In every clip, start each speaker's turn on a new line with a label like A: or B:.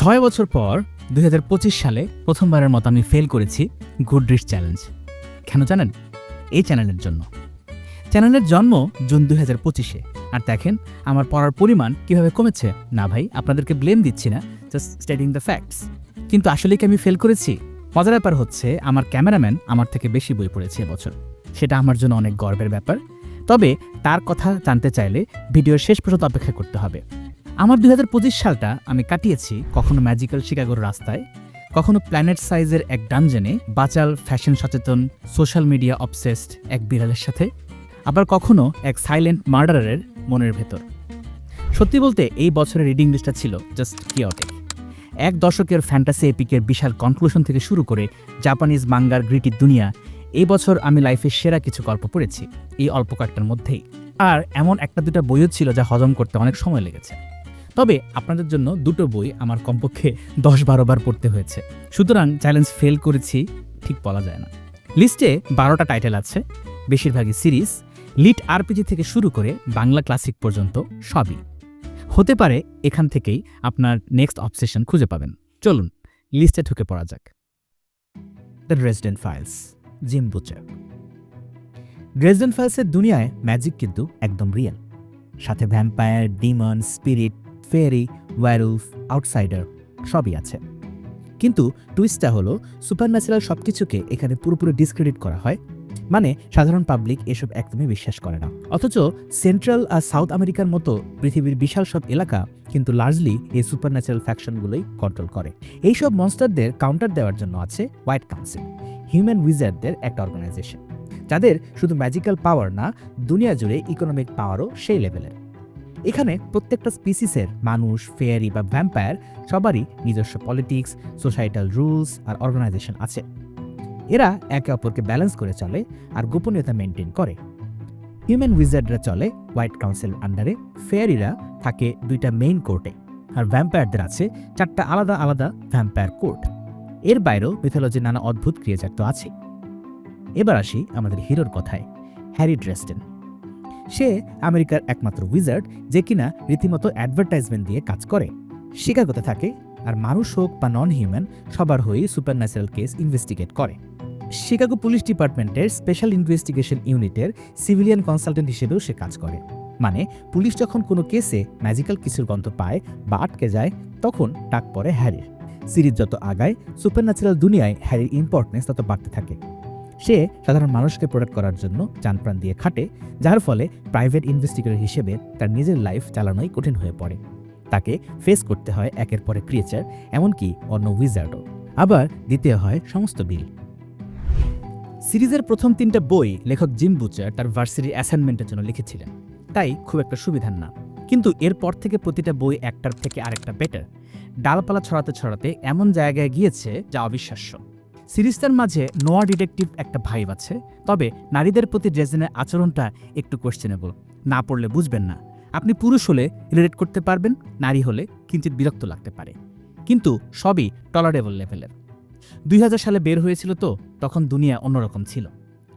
A: 6 বছর পর 2025 সালে প্রথমবারের মতো আমি ফেল করেছি গুডরিচ চ্যালেঞ্জ। কেন জানেন? এই চ্যানেলের জন্য। চ্যানেলের জন্ম জুন 2025-এ, আর দেখেন আমার পড়ার পরিমাণ কিভাবে কমেছে। না ভাই, আপনাদেরকে ব্লেম দিচ্ছি না, জাস্ট স্টেটিং দ্য ফ্যাক্টস। কিন্তু আসলে কি আমি ফেল করেছি? মজার ব্যাপার হচ্ছে আমার ক্যামেরাম্যান আমার থেকে বেশি বই পড়েছে এবছর। সেটা আমার জন্য অনেক গর্বের ব্যাপার। তবে তার কথা জানতে চাইলে ভিডিওর শেষ পর্যন্ত অপেক্ষা করতে হবে। আমার 2025 সালটা আমি কাটিয়েছি কখনো ম্যাজিক্যাল শিকাগোর রাস্তায়, কখনো প্ল্যানেট সাইজের এক ডানজেনে বাচাল ফ্যাশন সচেতন সোশ্যাল মিডিয়া অবসেসড এক বিড়ালের সাথে, আবার কখনো এক সাইলেন্ট মার্ডারের মনের ভেতর। সত্যি বলতে এই বছরের রিডিং লিস্টটা ছিল জাস্ট কিওটিক। এক দশকের ফ্যান্টাসি এপিকের বিশাল কনক্লুশন থেকে শুরু করে জাপানিজ মাঙ্গার গ্রিটি দুনিয়া, এই বছর আমি লাইফের সেরা কিছু গল্প পড়েছি এই অল্প কয়েকটার মধ্যেই। আর এমন একটা দুটা বইও ছিল যা হজম করতে অনেক সময় লেগেছে। তবে আপনাদের জন্য দুটো বই আমার কমপক্ষে 10-12 বার পড়তে হয়েছে, সুতরাং চ্যালেঞ্জ ফেল করেছি ঠিক বলা যায় না। লিস্টে 12টা টাইটেল আছে, বেশিরভাগই সিরিজ, লিট আরপিজি থেকে শুরু করে বাংলা ক্লাসিক পর্যন্ত সবই। হতে পারে এখান থেকেই আপনার নেক্সট অবসেশন খুঁজে পাবেন। চলুন লিস্টে ঢুকে পড়া যাক। The Dresden files, Jim Butcher. Dresden ফাইলসের দুনিয়ায় ম্যাজিক কিন্তু একদম রিয়েল, সাথে vampire, demon, spirit, fairy, werewolf, outsider সবই আছে। কিন্তু টুইস্টটা হলো সুপারন্যাচারাল সবকিছুকে এখানে পুরোপুরি ডিসক্রেডিট করা হয়, মানে সাধারণ পাবলিক এসব একদমই বিশ্বাস করে না। অথচ সেন্ট্রাল আর সাউথ আমেরিকার মতো পৃথিবীর বিশাল সব এলাকা কিন্তু লার্জলি এই সুপারন্যাচারাল ফ্যাকশনগুলোই কন্ট্রোল করে। এইসব মনস্টারদের কাউন্টার দেওয়ার জন্য আছে হোয়াইট কাউন্সিল, হিউম্যান উইজার্ডদের একটা অর্গানাইজেশন, যাদের শুধু ম্যাজিক্যাল পাওয়ার না, দুনিয়া জুড়ে ইকোনমিক পাওয়ারও সেই লেভেলের। এখানে প্রত্যেকটা স্পিসিসের মানুষ, ফেয়ারি বা ভ্যাম্পায়ার সবারই নিজস্ব পলিটিক্স, সোসাইটাল রুলস আর অর্গানাইজেশন আছে। এরা একে অপরকে ব্যালেন্স করে চলে আর গোপনীয়তা মেনটেন করে। হিউম্যান উইজার্ডরা চলে হোয়াইট কাউন্সিল আন্ডারে, ফেয়ারিরা থাকে 2টা মেইন কোর্টে, আর ভ্যাম্পায়ারদের আছে 4টা আলাদা আলাদা ভ্যাম্পায়ার কোর্ট। এর বাইরেও মিথোলজির নানা অদ্ভুত ক্রিয়েচার তো আছে। এবার আসি আমাদের হিরোর কথায়, হ্যারি ড্রেসডেন। সে আমেরিকার একমাত্র উইজার্ড যে কিনা রীতিমতো অ্যাডভার্টাইজমেন্ট দিয়ে কাজ করে। শিকাগোতে থাকে, আর মানুষ হোক বা নন হিউম্যান সবার হয়েই সুপারন্যাচারাল কেস ইনভেস্টিগেট করে। শিকাগো পুলিশ ডিপার্টমেন্টের স্পেশাল ইনভেস্টিগেশন ইউনিটের সিভিলিয়ান কনসালটেন্ট হিসেবেও সে কাজ করে। মানে পুলিশ যখন কোনো কেসে ম্যাজিক্যাল কিছুর গন্ধ পায় বা আটকে যায়, তখন ডাক পড়ে হ্যারির। সিরিজ যত আগায়, সুপারন্যাচারাল দুনিয়ায় হ্যারির ইম্পর্টেন্স তত বাড়তে থাকে। সে সাধারণ মানুষকে প্রোটেক্ট করার জন্য প্রাণ দিয়ে খাটে, যার ফলে প্রাইভেট ইনভেস্টিগেটর হিসেবে তার নিজের লাইফ চালানোই কঠিন হয়ে পড়ে। তাকে ফেস করতে হয় একের পরে ক্রিয়েচার, এমনকি অন্য উইজার্ডও, আবার দিতে হয় সমস্ত বিল। সিরিজের প্রথম 3টা বই লেখক জিম বুচার তার ভার্সিটি অ্যাসাইনমেন্টের জন্য লিখেছিলেন, তাই খুব একটা সুবিধার না। কিন্তু এরপর থেকে প্রতিটা বই একটার থেকে আরেকটা বেটার। ডালপালা ছড়াতে ছড়াতে এমন জায়গায় গিয়েছে যা অবিশ্বাস্য। সিরিজটার মাঝে নোয়া ডিটেকটিভ একটা ভাইব আছে, তবে নারীদের প্রতি ড্রেসডেনের আচরণটা একটু কোয়েশ্চেনেবল। না পড়লে বুঝবেন না। আপনি পুরুষ হলে রিলেট করতে পারবেন, নারী হলে কিঞ্চিত বিরক্ত লাগতে পারে, কিন্তু সবই টলারেবল লেভেলের। 2000 সালে বের হয়েছিল তো, তখন দুনিয়া অন্যরকম ছিল।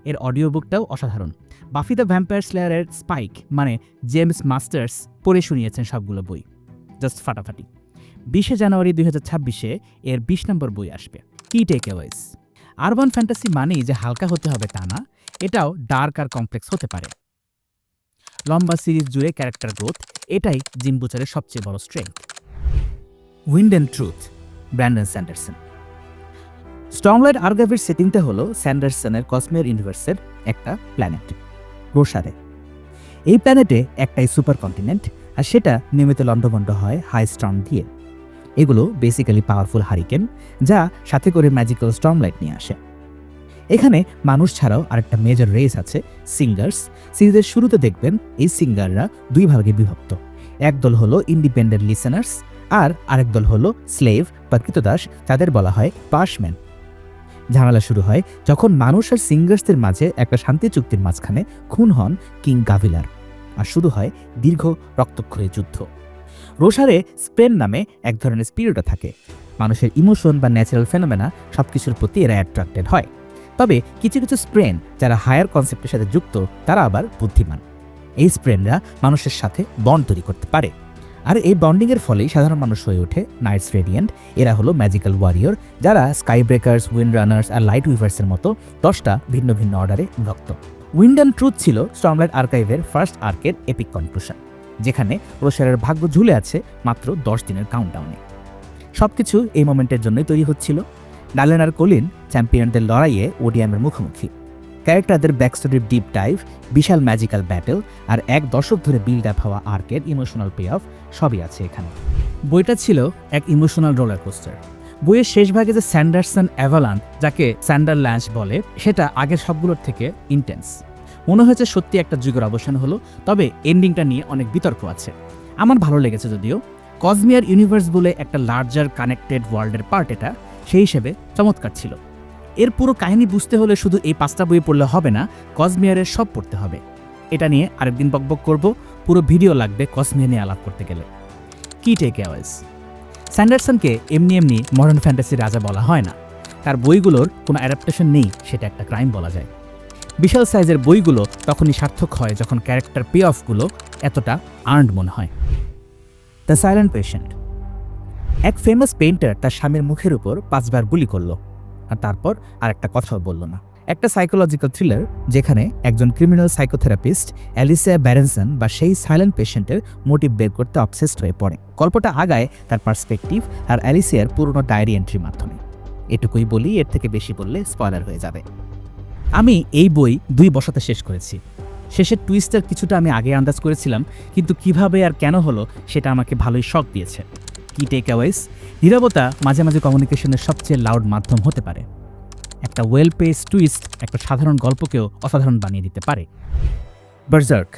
A: এর অডিও বুকটাও অসাধারণ। বাফি দ্য ভ্যাম্পায়ার স্লেয়ারের স্পাইক মানে জেমস মাস্টার্স পড়ে শুনিয়েছেন সবগুলো বই, জাস্ট ফাটাফাটি। 20 জানুয়ারি 2026-এ এর 20 নম্বর বই আসবে। কি টেকঅ্যাওয়েজ? আরবান ফ্যান্টাসি মানেই যে হালকা হতে হবে তা না, এটাও ডার্ক আর কমপ্লেক্স হতে পারে। লম্বা সিরিজ জুড়ে ক্যারেক্টার গ্রোথ, এটাই জিম বুচারের সবচেয়ে বড় strength. Wind and Truth, Brandon Sanderson. Stormlight আর্কাইভের সেটিংটা হলো স্যান্ডারসনের কসমীয় ইউনিভার্সের একটা প্ল্যানেট, রোসারে। এই প্ল্যানেটে একটাই সুপার কন্টিনেন্ট, আর সেটা নিয়মিত লন্ডভন্ড হয় হাই স্টর্ম দিয়ে। এগুলো বেসিক্যালি পাওয়ারফুল হারিকেন, যা সাথে করে ম্যাজিক্যাল স্টর্মলাইট নিয়ে আসে। এখানে মানুষ ছাড়াও আরেকটা মেজর রেস আছে, সিঙ্গার্স। সিরিজের শুরুতে দেখবেন এই সিঙ্গাররা 2 ভাগে বিভক্ত। এক দল হলো ইন্ডিপেন্ডেন্ট লিসেনার্স, আর আরেক দল হলো স্লেভ বা কৃতদাস, যাদের বলা হয় পার্শম্যান। ঝামেলা শুরু হয় যখন মানুষ আর সিঙ্গার্সদের মাঝে একটা শান্তি চুক্তির মাঝখানে খুন হন কিং গাভিলার, আর শুরু হয় দীর্ঘ রক্তক্ষয়ী যুদ্ধ। রোসারে স্প্রেন নামে এক ধরনের স্পিরিটও থাকে। মানুষের ইমোশন বা ন্যাচারাল ফেনোমেনা সবকিছুর প্রতি এরা অ্যাট্রাক্টেড হয়। তবে কিছু কিছু স্প্রেন যারা হায়ার কনসেপ্টের সাথে যুক্ত, তারা আবার বুদ্ধিমান। এই স্প্রেনরা মানুষের সাথে বন্ড তৈরি করতে পারে। আর এই বন্ডিংয়ের ফলেই সাধারণ মানুষ হয়ে ওঠে নাইটস রেডিয়েন্ট। এরা হলো ম্যাজিক্যাল ওয়ারিয়র, যারা স্কাই ব্রেকার্স, উইন্ড রানার্স আর লাইট উইভার্সের মতো 10টা ভিন্ন ভিন্ন অর্ডারে বিভক্ত। উইন্ড অ্যান্ড ট্রুথ ছিল স্টর্মলাইট আর্কাইভের ফার্স্ট আর্কের এপিক কনক্লুশন, যেখানে ক্রোশারের ভাগ্য ঝুলে আছে মাত্র 10 দিনের কাউন্টডাউনে। সবকিছু এই মোমেন্টের জন্যই তৈরি হচ্ছিল। ডালেন আর কলিন চ্যাম্পিয়নদের লড়াইয়ে ওডিএমের মুখোমুখি, ক্যারেক্টারদের ব্যাকস্টোরির ডিপ ডাইভ, বিশাল ম্যাজিক্যাল ব্যাটেল আর 1 দশক ধরে বিল্ড আপ হওয়া আর্কের ইমোশনাল পে অফ সবই আছে এখানে। বইটা ছিল এক ইমোশনাল রোলার কোস্টার। বইয়ের শেষ ভাগে যে স্যান্ডারসন অ্যাভালান্থ, যাকে স্যান্ডার ল্যান্স বলে, সেটা আগের সবগুলোর থেকে ইন্টেন্স। মনে হয়েছে সত্যি একটা যুগের অবসান হলো, তবে এন্ডিংটা নিয়ে অনেক বিতর্ক আছে। আমার ভালো লেগেছে যদিও। কসমিয়ার ইউনিভার্স বলে একটা লার্জার কানেক্টেড ওয়ার্ল্ডের পার্ট এটা, সেই হিসেবে চমৎকার ছিল। এর পুরো কাহিনী বুঝতে হলে শুধু এই 5টা বই পড়লে হবে না, কসমিয়ারের সব পড়তে হবে। এটা নিয়ে আরেকদিন বকবক করব, পুরো ভিডিও লাগবে কসমিয়ার নিয়ে আলাপ করতে গেলে। কি টেকঅ্যাওয়েজ? স্যান্ডারসনকে এমনি এমনি মডার্ন ফ্যান্টাসির রাজা বলা হয় না। তার বইগুলোর কোনো অ্যাডাপ্টেশন নেই, সেটা একটা ক্রাইম বলা যায়। বিশাল সাইজের বইগুলো তখনই সার্থক হয় যখন ক্যারেক্টার পে অফগুলো এতটা আর্নড মনে হয়। The silent patient. এক ফেমাস পেইন্টার তার স্বামীর মুখের উপর 5 বার গুলি করলো, আর তারপর আর একটা কথাও বলল না। একটা সাইকোলজিক্যাল থ্রিলার যেখানে একজন ক্রিমিনাল সাইকোথেরাপিস্ট অ্যালিসিয়া ব্যারেনসন বা সেই সাইলেন্ট পেশেন্টের মোটিভ বের করতে অবসেসড হয়ে পড়ে। গল্পটা আগায় তার পার্সপেক্টিভ আর অ্যালিসিয়ার পুরনো ডায়েরি এন্ট্রির মাধ্যমে। এটুকুই বলি, এর থেকে বেশি বললে স্পয়লার হয়ে যাবে। আমি এই বই 2 বসাতে শেষ করেছি। শেষের টুইস্টার কিছুটা আমি আগে আন্দাজ করেছিলাম, কিন্তু কিভাবে আর কেন হলো সেটা আমাকে ভালোই শক দিয়েছে। কি টেকঅ্যাওয়েজ? নীরবতা মাঝে মাঝে কমিউনিকেশনের সবচেয়ে লাউড মাধ্যম হতে পারে। একটা ওয়েল পেস টুইস্ট একটা সাধারণ গল্পকেও অসাধারণ বানিয়ে দিতে পারে। বার্জার্ক।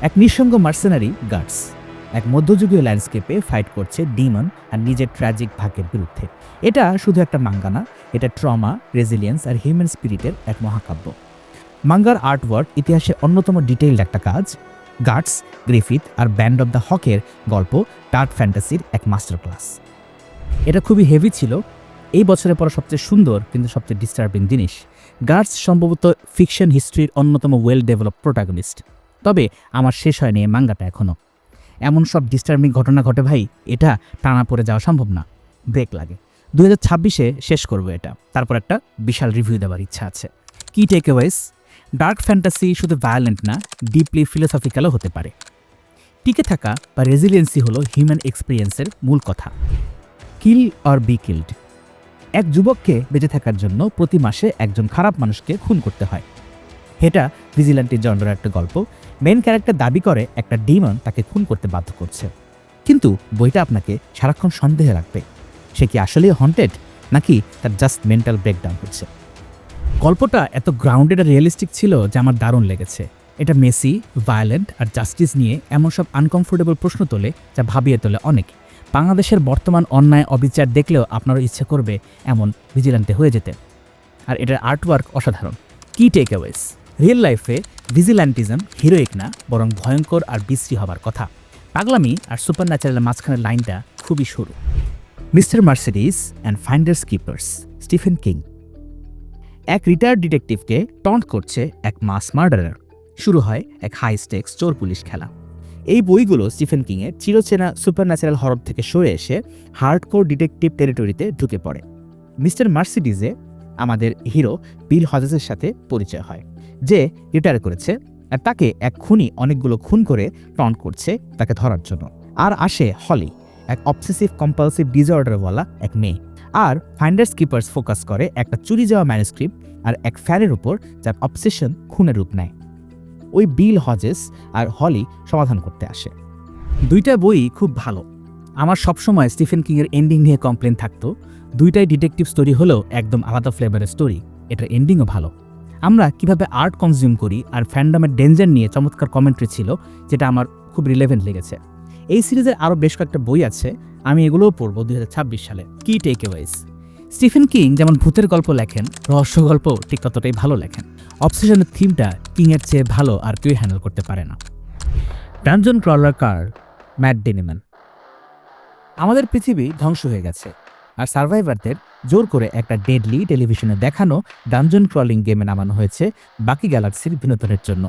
A: এক নিঃসঙ্গ মার্সেনারি গার্ডস এক মধ্যযুগীয় ল্যান্ডস্কেপে ফাইট করছে ডিমন আর নিজের ট্র্যাজিক ভাগ্যের বিরুদ্ধে। এটা শুধু একটা মাঙ্গা না, এটা ট্রমা, রেজিলিয়েন্স আর হিউম্যান স্পিরিটের এক মহাকাব্য। মাঙ্গার আর্টওয়ার্ক ইতিহাসে অন্যতম ডিটেইলড একটা কাজ। গার্ডস, গ্রিফিথ আর ব্যান্ড অব দ্য হকের গল্প ডার্ক ফ্যান্টাসির এক মাস্টার ক্লাস। এটা খুবই হেভি ছিল। এই বছরের পর সবচেয়ে সুন্দর কিন্তু সবচেয়ে ডিস্টার্বিং জিনিস, গার্ডস সম্ভবত ফিকশন হিস্ট্রির অন্যতম ওয়েল ডেভেলপ প্রোটাগনিস্ট। তবে আমার শেষ হয়নি এই মাঙ্গাটা এখনও। এমন সব ডিস্টার্বিং ঘটনা ঘটে ভাই, এটা টানা পড়ে যাওয়া সম্ভব না, ব্রেক লাগে। 2026-এ শেষ করবো এটা, তারপর একটা বিশাল রিভিউ দেওয়ার ইচ্ছা আছে। কি টেকঅ্যাওয়েজ? ডার্ক ফ্যান্টাসি শুধু ভায়োলেন্ট না, ডিপলি ফিলোসফিক্যালও হতে পারে। টিকে থাকা বা রেজিলিয়েন্সি হলো হিউম্যান এক্সপিরিয়েন্সের মূল কথা। কিল অর বি কিল্ড। এক যুবককে বেঁচে থাকার জন্য প্রতি মাসে একজন খারাপ মানুষকে খুন করতে হয়। এটা ভিজিল্যান্টি জনরার একটা গল্প। মেন ক্যারেক্টার দাবি করে একটা ডিমন তাকে খুন করতে বাধ্য করছে, কিন্তু বইটা আপনাকে সারাক্ষণ সন্দেহে রাখবে সে কি আসলেই হন্টেড নাকি তার জাস্ট মেন্টাল ব্রেকডাউন হচ্ছে। গল্পটা এত গ্রাউন্ডেড আর রিয়েলিস্টিক ছিল যে আমার দারুণ লেগেছে। এটা মেসি, ভায়োলেন্ট আর জাস্টিস নিয়ে এমন সব আনকমফোর্টেবল প্রশ্ন তোলে যা ভাবিয়ে তোলে অনেক। বাংলাদেশের বর্তমান অন্যায় অবিচার দেখলেও আপনারও ইচ্ছে করবে এমন ভিজিল্যান্টে হয়ে যেতে। আর এটার আর্টওয়ার্ক অসাধারণ। কি টেকঅ্যাওয়েজ? রিয়েল লাইফে ভিজিল্যান্টিজম হিরোইক না, বরং ভয়ঙ্কর আর বিশ্রী হবার কথা। পাগলামি আর সুপার ন্যাচারালের মাঝখানের লাইনটা খুবই সরু। Mister Mercedes and Finders Keepers, Stephen King. এক রিটায়ার্ড ডিটেকটিভকে টন্ট করছে এক মাস মার্ডারার। শুরু হয় এক হাই স্টেক্স চোর পুলিশ খেলা। এই বইগুলো স্টিফেন কিংয়ের চিরচেনা সুপার ন্যাচারাল হরর থেকে সরে এসে হার্ডকোর ডিটেকটিভ টেরিটরিতে ঢুকে পড়ে। মিস্টার মার্সিডিজে আমাদের হিরো বিল হজেসের সাথে পরিচয় হয়, যে রিটায়ার করেছে আর তাকে এক খুনি অনেকগুলো খুন করে টন্ট করছে তাকে ধরার জন্য। আর আসে হলি, এক অবসেসিভ কম্পালসিভ ডিসঅর্ডারওয়ালা এক মেয়ে। আর ফাইন্ডার্স কিপার্স ফোকাস করে একটা চুরি যাওয়া ম্যানুস্ক্রিপ্ট আর এক ফ্যানের উপর যার অবসেশন খুনের রূপ নেয়। ওই বিল হজেস আর হলি সমাধান করতে আসে। দুইটা বই খুব ভালো। আমার সবসময় স্টিফেন কিংয়ের এন্ডিং নিয়ে কমপ্লেন থাকতো। দুইটাই ডিটেকটিভ স্টোরি হলেও একদম আলাদা ফ্লেভারের স্টোরি। এটার এন্ডিংও ভালো। আমরা কিভাবে আর্ট কনজিউম করি আর ফ্যান্ডামের ডেঞ্জার নিয়ে চমৎকার কমেন্ট্রি ছিল, যেটা আমার খুব রিলেভেন্ট লেগেছে। এই সিরিজের আরও বেশ কয়েকটা বই আছে, আমি এগুলোও পড়বো 2026 সালে। কি টেকঅ্যাওয়েজ? স্টিফেন কিং যেমন ভূতের গল্প লেখেন, রহস্য গল্প ঠিক ততটাই ভালো লেখেন। অবসেশনের থিমটা কিংয়ের চেয়ে ভালো আর কেউ হ্যান্ডেল করতে পারে না। ডানজন ক্রলার কার, ম্যাট ডেনিম্যান। আমাদের পৃথিবী ধ্বংস হয়ে গেছে আর সার্ভাইভারদের জোর করে একটা ডেডলি টেলিভিশনে দেখানো ডানজন ক্রলিং গেমে নামানো হয়েছে বাকি গ্যালাক্সির বিনোদনের জন্য।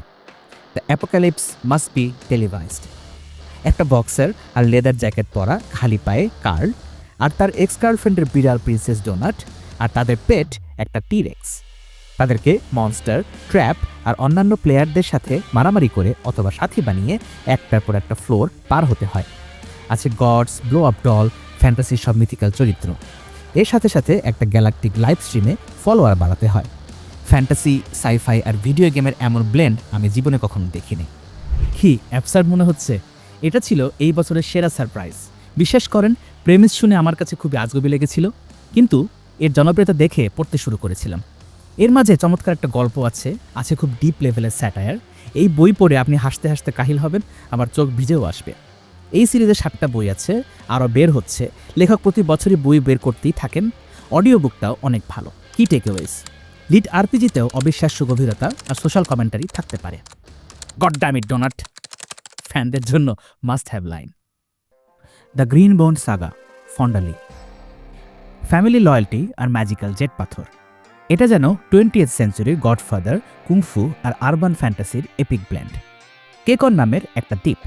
A: The apocalypse must be televised. একটা বক্সার আর লেদার জ্যাকেট পরা খালি পায়ে কার্ল, আর তার এক্স গার্লফ্রেন্ডের বিড়াল প্রিন্সেস ডোনাট, আর তাদের পেট একটা টিরেক্স। তাদেরকে মনস্টার, ট্র্যাপ আর অন্যান্য প্লেয়ারদের সাথে মারামারি করে অথবা সাথী বানিয়ে একটার পর একটা ফ্লোর পার হতে হয়। আছে গডস, ব্লো আপ ডল, ফ্যান্টাসির সব মিথিক্যাল চরিত্র। এর সাথে সাথে একটা গ্যালাকটিক লাইভ স্ট্রিমে ফলোয়ার বাড়াতে হয়। ফ্যান্টাসি, সাইফাই আর ভিডিও গেমের এমন ব্লেন্ড আমি জীবনে কখনো দেখিনি। কি অ্যাবসার্ড মনে হচ্ছে? এটা ছিল এই বছরের সেরা সারপ্রাইজ। বিশ্বাস করেন, প্রেমিস শুনে আমার কাছে খুবই আজগবি লেগেছিল, কিন্তু এর জনপ্রিয়তা দেখে পড়তে শুরু করেছিলাম। এর মাঝে চমৎকার একটা গল্প আছে খুব ডিপ লেভেলের স্যাটায়ার। এই বই পড়ে আপনি হাসতে হাসতে কাহিল হবেন, আবার চোখ ভিজেও আসবে। এই সিরিজে 7টা বই আছে, আরও বের হচ্ছে। লেখক প্রতি বছরই বই বের করতেই থাকেন। অডিও বুকটাও অনেক ভালো। কি টেকঅ্যাওয়েজ? লিড আরপিজিতেও অবিশ্বাস্য গভীরতা আর সোশ্যাল কমেন্টারি থাকতে পারে। গড ড্যাম ইট ডোনাট, ফ্যানদের জন্য must have line. The green বোন সাগা, ফন্ডালি। ফ্যামিলি লয়্যালটি আর ম্যাজিক্যাল জেট পাথর। এটা যেন 20th সেঞ্চুরির গডফাদার, কুংফু আর আরবান ফ্যান্টাসির এপিক ব্লেন্ড। কেকন নামের একটা দ্বীপ,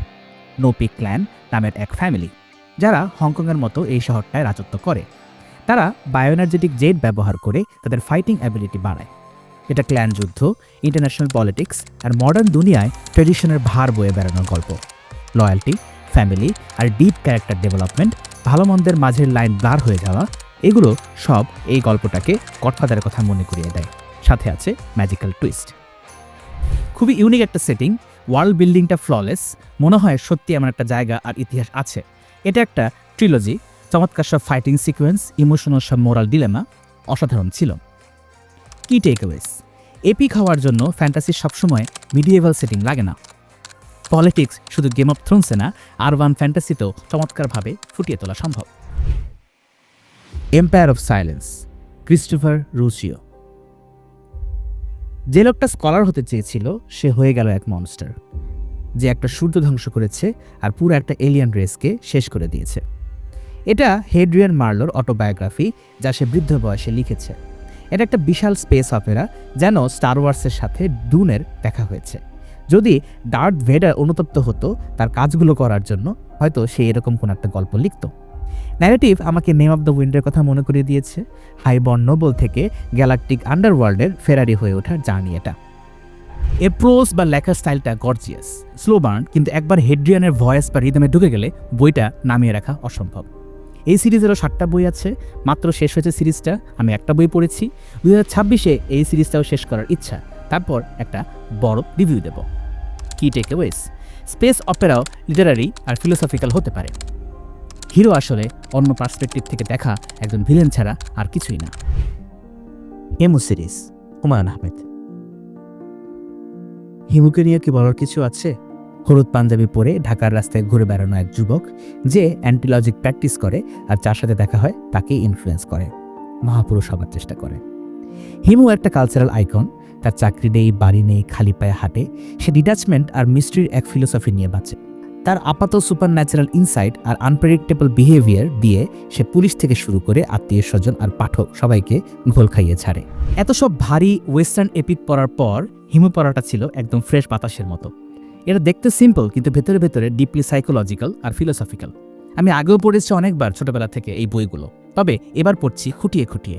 A: নোপিক ক্ল্যান নামের এক ফ্যামিলি, যারা হংকংয়ের মতো এই শহরটায় রাজত্ব করে। তারা বায়োএনার্জেটিক জেট ব্যবহার করে তাদের ফাইটিং অ্যাবিলিটি বাড়ায়। এটা ক্ল্যান যুদ্ধ, ইন্টারন্যাশনাল পলিটিক্স আর মডার্ন দুনিয়ায় ট্রেডিশনের ভার বয়ে বেড়ানোর গল্প। লয়্যালটি, ফ্যামিলি আর ডিপ ক্যারেক্টার ডেভেলপমেন্ট, ভালো মন্দের মাঝের লাইন ব্লার হয়ে যাওয়া, এগুলো সব এই গল্পটাকে গডফাদারের কথা মনে করিয়ে দেয়। সাথে আছে ম্যাজিক্যাল টুইস্ট। খুবই ইউনিক একটা সেটিং, ওয়ার্ল্ড বিল্ডিংটা ফ্ললেস, মনে হয় সত্যি এমন একটা জায়গা আর ইতিহাস আছে। এটা একটা ট্রিলজি, চমৎকার সব ফাইটিং সিকোয়েন্স, ইমোশনাল সব মোরাল ডিলেমা, অসাধারণ ছিল। কি টেকঅ্যাওয়েজ? এপিক হওয়ার জন্য ফ্যান্টাসির সবসময় মিডিয়েভাল সেটিং লাগে না। পলিটিক্স শুধু গেম অফ থ্রোনসে না, আরবান ফ্যান্টাসিতেও চমৎকারভাবে ফুটিয়ে তোলা সম্ভব। Empire of Silence, Christopher Ruocchio. যে লোকটা স্কলার হতে চেয়েছিল সে হয়ে গেল এক মনস্টার, যে একটা সূর্য ধ্বংস করেছে আর পুরো একটা এলিয়ান রেসকে শেষ করে দিয়েছে। এটা হেড্রিয়ান মার্লোর অটোবায়োগ্রাফি, যা সে বৃদ্ধ বয়সে লিখেছে। এটা একটা বিশাল স্পেস অপেরা, যেন স্টার ওয়ার্সের সাথে ডুনের দেখা হয়েছে। যদি ডার্থ ভেডার অনুতপ্ত হতো তার কাজগুলো করার জন্য, হয়তো সে এরকম কোন একটা গল্প লিখত। ন্যারেটিভ আমাকে নেম অফ দ্য উইন্ডের কথা মনে করিয়ে দিয়েছে। হাইবর্ন নোবল থেকে গ্যালাকটিক আন্ডারওয়ার্ল্ডের ফেরারি হয়ে ওঠার জার্নি এটা। এর প্রোজ বা লেখার স্টাইলটা গর্জিয়াস, স্লো বার্ন, কিন্তু একবার হেড্রিয়ানের ভয়েস বা রিদমে ঢুকে গেলে বইটা নামিয়ে রাখা অসম্ভব। এই সিরিজেরও 7টা বই আছে, মাত্র শেষ হয়েছে সিরিজটা। আমি একটা বই পড়েছি। 2026-এ এই সিরিজটাও শেষ করার ইচ্ছা, তারপর একটা বড় রিভিউ দেব। কি টেকঅ্যাওয়েজ? স্পেস অপেরাও লিটারারি আর ফিলোসফিক্যাল হতে পারে। হিরো আসলে অন্য পার্সপেক্টিভ থেকে দেখা একজন ভিলেন ছাড়া আর কিছুই না। হিমু সিরিজ, হুমায়ুন আহমেদ। হিমুকে নিয়ে কি বলার কিছু আছে? হলুদ পাঞ্জাবি পরে ঢাকার রাস্তায় ঘুরে বেড়ানো এক যুবক, যে অ্যান্টিলজিক প্র্যাকটিস করে আর যার সাথে দেখা হয় তাকেই ইনফ্লুয়েন্স করে, মহাপুরুষ হবার চেষ্টা করে। হিমু একটা কালচারাল আইকন। তার চাকরি নেই, বাড়ি নেই, খালি পায়ে হাঁটে। সে ডিট্যাচমেন্ট আর মিস্ট্রির এক ফিলোসফি নিয়ে বাঁচে। তার আপাত সুপার ন্যাচারাল ইনসাইট আর আনপ্রেডিক্টেবল বিহেভিয়ার দিয়ে সে পুলিশ থেকে শুরু করে আত্মীয় স্বজন আর পাঠক সবাইকে ঘোল খাইয়ে ছাড়ে। এত সব ভারী ওয়েস্টার্ন এপিক পড়ার পর হিমু পড়াটা ছিল একদম ফ্রেশ বাতাসের মতো। এটা দেখতে সিম্পল, কিন্তু ভেতরে ভেতরে ডিপলি সাইকোলজিক্যাল আর ফিলোসফিক্যাল। আমি আগেও পড়েছি অনেকবার ছোটবেলা থেকে এই বইগুলো, তবে এবার পড়ছি খুঁটিয়ে খুঁটিয়ে।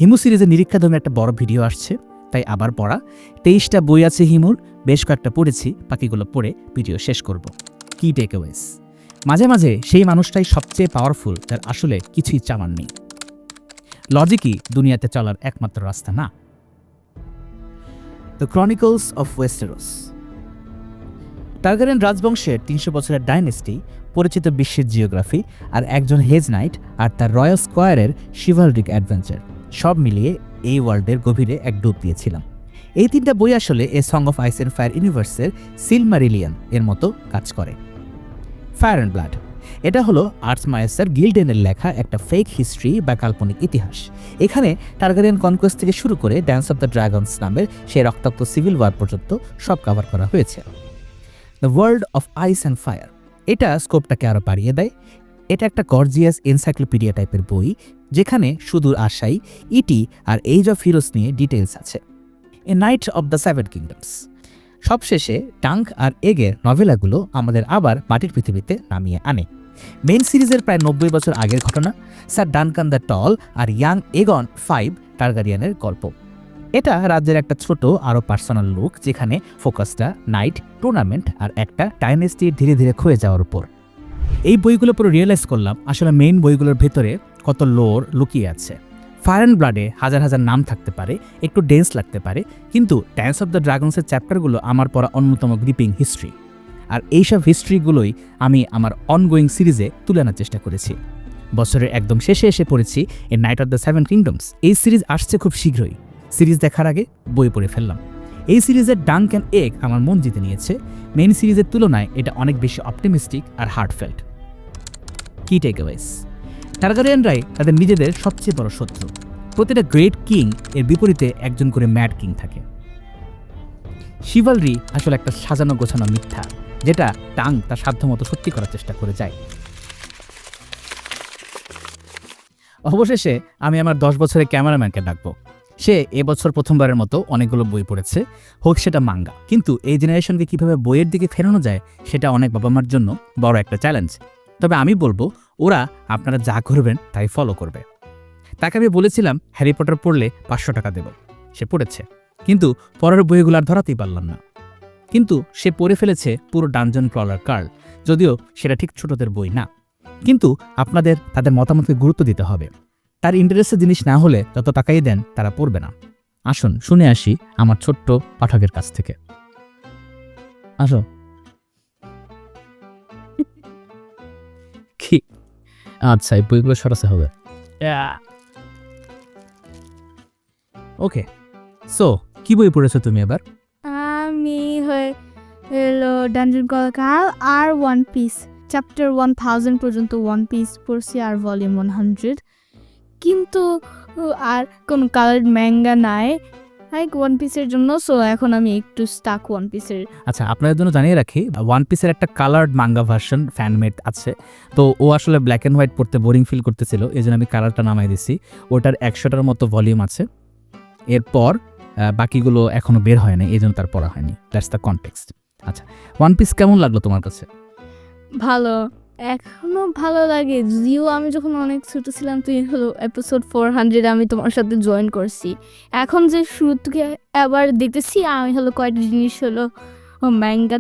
A: হিমু সিরিজে নিরীক্ষা ধরনের একটা বড় ভিডিও আসছে, তাই আবার পড়া। 23টা বই আছে হিমুর, বেশ কয়েকটা পড়েছি, বাকিগুলো পড়ে ভিডিও শেষ করব। কি টেকঅ্যাওয়েজ? মাঝে মাঝে সেই মানুষটাই সবচেয়ে পাওয়ারফুল যার আসলে কিছুই চাওয়ার নেই। লজিকই দুনিয়াতে চলার একমাত্র রাস্তা না। The chronicles of Westeros. Targaryen রাজবংশের 300 বছরের ডাইনেস্টি, পরিচিত বিশ্বের জিওগ্রাফি, আর একজন হেজ নাইট আর তার রয়্যাল স্কোয়ারের শিভালরিক অ্যাডভেঞ্চার, সব মিলিয়ে এই ওয়ার্ল্ডের গভীরে এক ডুব দিয়েছিলাম। এই 3টা বই আসলে a song of ice and fire ইউনিভার্সের সিলমারিলিয়ন এর মতো কাজ করে। ফায়ার অ্যান্ড ব্লাড, এটা হলো আর্চমায়াসার গিল্ডেনের লেখা একটা ফেক হিস্ট্রি বা কাল্পনিক ইতিহাস। এখানে টার্গারিয়ান কনকোয়েস্ট থেকে শুরু করে ড্যান্স অফ দ্য ড্রাগনস নামের সেই রক্তাক্ত সিভিল ওয়ার পর্যন্ত সব কভার করা হয়েছে। The world of ice and fire, এটা স্কোপটাকে আরও বাড়িয়ে দেয়। এটা একটা গর্জিয়াস এনসাইক্লোপিডিয়া টাইপের বই, যেখানে সুদূর আশাই, ইটি আর এজ অফ হিরোস নিয়ে ডিটেলস আছে। A Knight of the Seven Kingdoms, সবশেষে ডাঙ্ক আর এগের নভেলাগুলো আমাদের আবার মাটির পৃথিবীতে নামিয়ে আনে। মেইন সিরিজের প্রায় 90 বছর আগের ঘটনা, স্যার ডানকান দ্য টল আর ইয়াং এগন 5 টারগারিয়ানের গল্প। এটা রাজ্যের একটা ছোট আরও পার্সোনাল লুক, যেখানে ফোকাসটা নাইট, টুর্নামেন্ট আর একটা ডাইনেস্টির ধীরে ধীরে ক্ষয়ে যাওয়ার উপর। এই বইগুলো পুরো রিয়েলাইজ করলাম আসলে মেইন বইগুলোর ভেতরে কত লোর লুকিয়ে আছে। ফায়ার অ্যান্ড ব্লাডে হাজার হাজার নাম থাকতে পারে, একটু ডেন্স লাগতে পারে, কিন্তু ড্যান্স অফ দ্য ড্রাগনসের চ্যাপ্টারগুলো আমার পড়া অন্যতম গ্রিপিং হিস্ট্রি। আর এইসব হিস্ট্রিগুলোই আমি আমার অনগোয়িং সিরিজে তুলে আনার চেষ্টা করেছি। বছরের একদম শেষে এসে পড়েছি এ নাইট অফ দ্য 7 কিংডমস। এই সিরিজ আসছে খুব শীঘ্রই। সিরিজ দেখার আগে বই পড়ে ফেললাম। এই সিরিজের ডাঙ্ক অ্যান্ড এগ আমার মন জিতে নিয়েছে। মেইন সিরিজের তুলনায় এটা অনেক বেশি অপটিমিস্টিক আর হার্টফেল্ট। কি টেকঅ্যাওয়েজ? টারগারিয়ানরাই তাদের নিজেদের সবচেয়ে বড় শত্রু। প্রতিটা গ্রেট কিং এর বিপরীতে একজন করে ম্যাড কিং থাকে। শিভালরি আসলে একটা সাজানো গোছানো মিথ্যা, যেটা ডাঙ্ক তার সাধ্যমতো সত্যি করার চেষ্টা করে যায়। অবশেষে আমি আমার 10 বছরের ক্যামেরাম্যানকে ডাকবো। সে এবছর প্রথমবারের মতো অনেকগুলো বই পড়েছে, হোক সেটা মাঙ্গা। কিন্তু এই জেনারেশনকে কিভাবে বইয়ের দিকে ফেরানো যায় সেটা অনেক বাবা মার জন্য বড় একটা চ্যালেঞ্জ। তবে আমি বলবো ওরা আপনারা যা করবেন তাই ফলো করবে। তাকে আমি বলেছিলাম হ্যারি পটার পড়লে 500 টাকা দেব। সে পড়েছে, কিন্তু পরের বইগুলো আর ধরাতেই পারলাম না। কিন্তু সে পড়ে ফেলেছে পুরো ডানজন ক্রলার কার্ল, যদিও সেটা ঠিক ছোটদের বই না। কিন্তু আপনাদের তাদের মতামতকে গুরুত্ব দিতে হবে। তার ইন্টারেস্টের জিনিস না হলে যত টাকাই দেন তারা পড়বে না। আসুন শুনে আসি আমার ছোট্ট পাঠকের কাছ থেকে। আসো। কি? আচ্ছা, এই বইগুলো সরাসরি হবে। ওকে, সো কি বই পড়েছো তুমি এবার?
B: আমি হলো ডানজন ক্রনিকল আর ওয়ান পিস চ্যাপ্টার 1000 পর্যন্ত ওয়ান পিস পড়ছি, আর ভলিউম 100। কিন্তু আর কোনো কালার্ড ম্যাঙ্গা নাই লাইক ওয়ান পিসের জন্য, সো এখন আমি একটু স্টাক ওয়ান পিসের।
A: আচ্ছা, আপনাদের জন্য জানিয়ে রাখি, ওয়ান পিসের একটা কালার্ড মাঙ্গা ভার্সন ফ্যানমেড আছে। তো ও আসলে ব্ল্যাক অ্যান্ড হোয়াইট পড়তে বোরিং ফিল করতেছিল, এই জন্য আমি কালারটা নামাই দিছি। ওটার 100টার মতো ভলিউম আছে। এরপর বাকিগুলো এখনো বের হয় না, এই জন্য তার পড়া হয়নি। That's the context. আচ্ছা, ওয়ান পিস কেমন লাগলো তোমার কাছে?
B: ভালো, এখনো ভালো লাগে। যদিও আমি যখন অনেক ছোট ছিলাম, তুই হলো এপিসোড 400 আমি তোমার সাথে জয়েন করছি। এখন যে শুরু থেকে আবার দেখতেছি, আমি হলো কয়েকটা জিনিস হলো ম্যাঙ্গা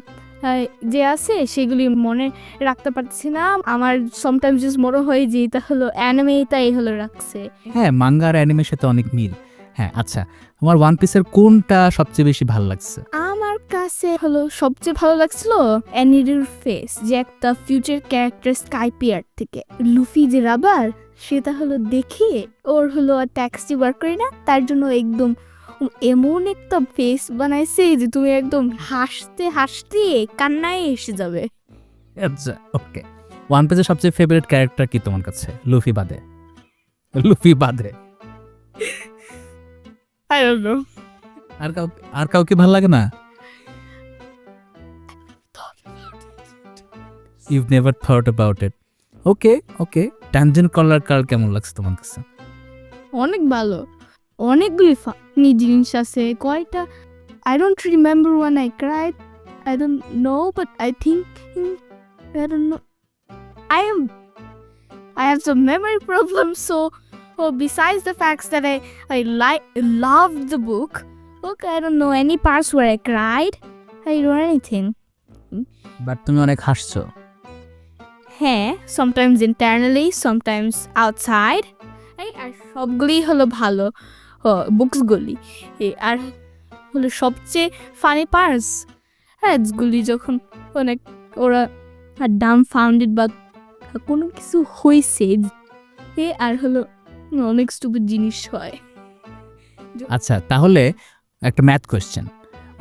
B: যে আছে সেগুলি মনে রাখতে পারছি না। আমার সামটাইমস জাস্ট মনে হয় যে এটা হলো অ্যানিমেটাই হলো রাখছে।
A: হ্যাঁ, মাঙ্গা আর অ্যানিমের সাথে অনেক মিল। হ্যাঁ, আচ্ছা, তোমার ওয়ান পিসের কোনটা সবচেয়ে বেশি ভালো লাগছে?
B: আমার কাছে হলো সবচেয়ে ভালো লাগছিল অ্যানির ফেস, যে একটা ফিউচার ক্যারেক্টার স্কাইপিয়ার থেকে লুফি যে রাবার, সেটা হলো দেখে ওর হলো ট্যাক্সি ওয়ার্ক করে না, তার জন্য একদম এমন একটা ফেস বানাইছে যে তুমি একদম হাসতে হাসতে কান্নায় এসে যাবে।
A: আচ্ছা, ওকে। ওয়ান পিসের সবচেয়ে ফেভারিট ক্যারেক্টার কি তোমার কাছে, লুফি বাদে? লুফি বাদে
B: I don't know.
A: আর কাউকে ভালো লাগে না? You've never thought about it. Okay. Tangent collar curl কেমন লাগছে তোমার কাছে?
B: অনেক ভালো, অনেকগুলি ফানি জিনিস আছে। কয়টা I don't remember when I cried. I don't know, but I think I don't know. I have some memory problems, so besides the facts that I loved the book, okay, I don't know any parts where I cried. I don't know anything.
A: But তুমি অনেক হাসছো।
B: হ্যাঁ, sometimes internally, sometimes outside. আর সবগুলি হলো ভালো বুকসগুলি। আর হলো সবচেয়ে funny parts গুলি যখন অনেক ওরা ডাম্বফাউন্ডেড বা কোনো কিছু হয়েছে, আর হলো অনেক স্টুপিড জিনিস হয়।
A: আচ্ছা, তাহলে একটা ম্যাথ কোয়েশ্চেন।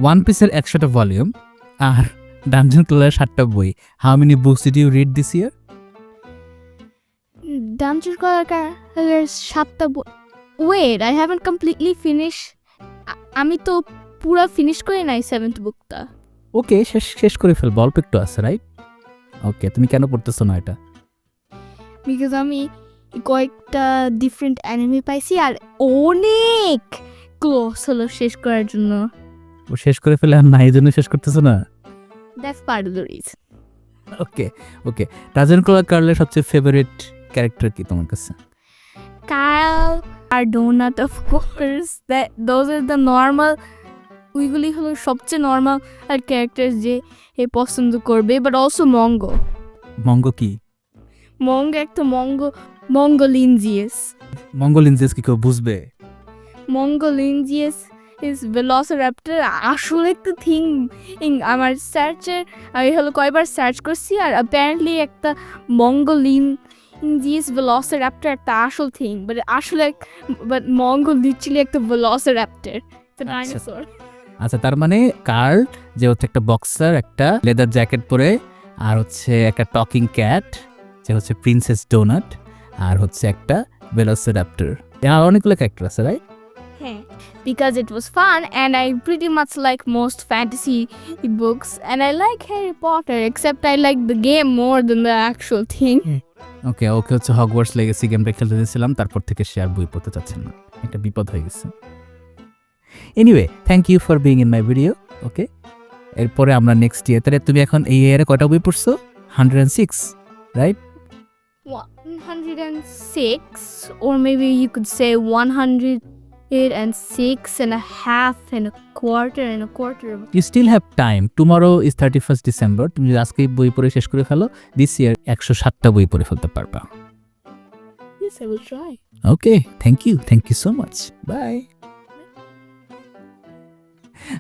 A: ওয়ান পিসের 100টা ভলিউম আর ডানজন ক্রলারের 7টা বই, how many books did you read this year?
B: Dungeon ক্রলারের 7টা বই। Wait, I haven't completely finish. আমি তো পুরো ফিনিশ করি নাই 7th বুকটা।
A: ওকে, শেষ করে ফেলবো, অল্প একটু আছে, রাইট? ওকে, তুমি কেন পড়তেছো না এটা?
B: বিকজ আমি কয়েকটা ডিফারেন্ট অ্যানিমে পাইছি আর অনেক ক্লোজ হলো শেষ করার জন্য।
A: ও শেষ করে ফেলে আর না এই জন্য শেষ করতেছো না?
B: That's part of the reason.
A: Okay okay, রাজেনকোলা কার্লের সবচেয়ে ফেভারিট ক্যারেক্টার কি তোমার কাছে?
B: Kyle আর Donut of course, that those are the normal, ওইগুলি হলো সবচেয়ে নর্মাল আর ক্যারেক্টার যে এ পছন্দ করবে। বাট অলসো মঙ্গো,
A: মঙ্গো কি?
B: মঙ্গো একটা মঙ্গোলিনজিয়াস।
A: মঙ্গোলিনজিয়াস কি কেউ বুঝবে?
B: মঙ্গোলিনজিয়াস ইজ ভেলোসিরাপ্টর, আসলে একটা থিং। আমার সার্চের আমি হলো কয়বার সার্চ করছি, আর অ্যাপারেন্টলি একটা মঙ্গোলিনজিয়াস ভেলোসিরাপ্টর একটা আসল থিং, বাট মঙ্গো লিটারালি একটা ভেলোসিরাপ্টর, একটা ডাইনোসর।
A: আচ্ছা, তার মানে কার্ল যে হচ্ছে একটা বক্সার, একটা লেদার জ্যাকেট পরে, আর হচ্ছে একটা টকিং ক্যাট যে হচ্ছে প্রিন্সেস ডোনাট, আর হচ্ছে একটা ভেলোসিরাপ্টর। আর অনেকগুলো ক্যারেক্টার আছে, right?
B: Because it was fun and I pretty much like most fantasy books and I like Harry Potter, except I like the game more than the actual thing.
A: ওকে, ওকে হচ্ছে Hogwarts legacy গেমটা খেলতে দিয়েছিলাম, তারপর থেকে সে আর বই পড়তে চাচ্ছেন না। একটা বিপদ হয়ে গেছে। Anyway, thank you for being in my video. Okay, এরপরে আমরা নেক্সট ইয়ার, তাহলে তুমি এখন এই ইয়ারে কয়টা বই পড়ছো? 106, right?
B: 106, or maybe you could say 106 and a half and a quarter and a quarter.
A: You still have time, tomorrow is 31st December. তুমি যদি আজকেই বই পড়ে শেষ করে ফেলো, দিস ইয়ার 107টা বই পড়ে ফেলতে পারবা।
B: Yes, I will try.
A: Okay, thank you so much, bye.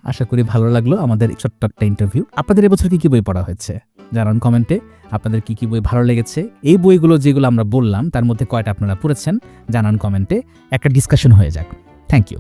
A: আশা করি ভালো লাগলো আমাদের ছোট্ট একটা ইন্টারভিউ। আপনাদের এবছর কি কি বই পড়া হয়েছে জানান কমেন্টে। আপনাদের কি কি বই ভালো লেগেছে, এই বইগুলো যেগুলো আমরা বললাম তার মধ্যে কয়টা আপনারা পড়েছেন জানান কমেন্টে, একটা ডিসকাশন হয়ে যাক। Thank you.